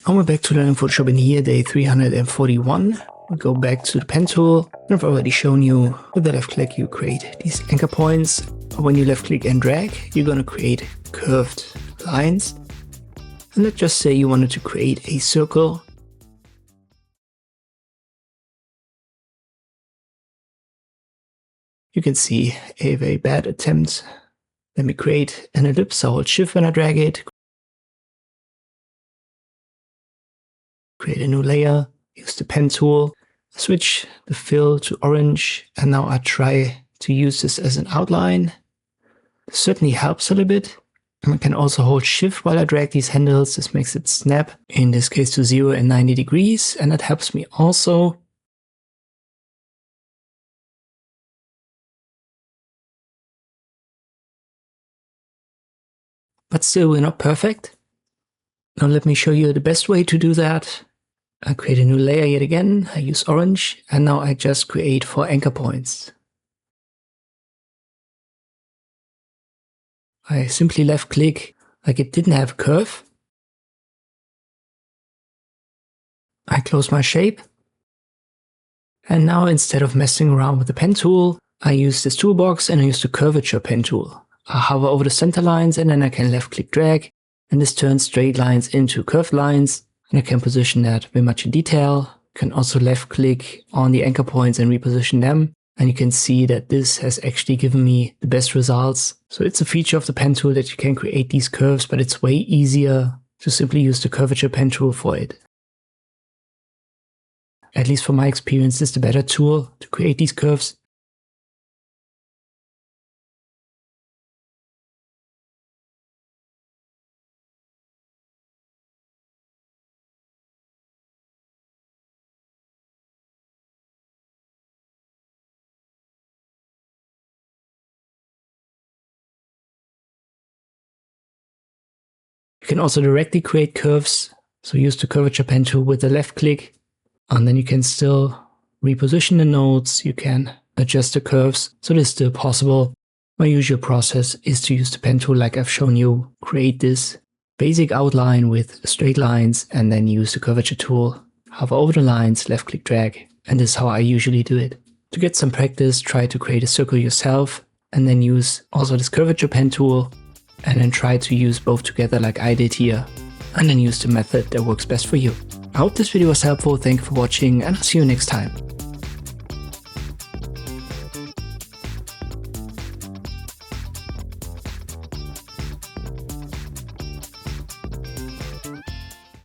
And we're back to learning Photoshop in here, day 341. We go back to the pen tool. And I've already shown you with the left click you create these anchor points. When you left click and drag, you're going to create curved lines. And let's just say you wanted to create a circle. You can see a very bad attempt. Let me create an ellipse. I hold Shift when I drag it. Create a new layer, use the pen tool, switch the fill to orange, and now I try to use this as an outline. This certainly helps a little bit. And I can also hold Shift while I drag these handles. This makes it snap, in this case to 0 and 90 degrees, and that helps me also. But still, we're not perfect. Now let me show you the best way to do that. I create a new layer yet again, I use orange, and now I just create 4 anchor points. I simply left click like it didn't have a curve. I close my shape. And now instead of messing around with the pen tool, I use this toolbox and I use the Curvature Pen Tool. I hover over the center lines and then I can left click drag, and this turns straight lines into curved lines. And I can position that very much in detail. You can also left click on the anchor points and reposition them. And you can see that this has actually given me the best results. So it's a feature of the pen tool that you can create these curves, but it's way easier to simply use the Curvature Pen Tool for it. At least from my experience, it's the better tool to create these curves. You can also directly create curves. So use the Curvature Pen Tool with the left click, and then you can still reposition the nodes. You can adjust the curves. So this is still possible. My usual process is to use the pen tool like I've shown you. Create this basic outline with straight lines and then use the Curvature tool. Hover over the lines, left click drag. And this is how I usually do it. To get some practice, try to create a circle yourself and then use also this Curvature Pen Tool. And then try to use both together like I did here, and then use the method that works best for you. I hope this video was helpful, thank you for watching, and I'll see you next time.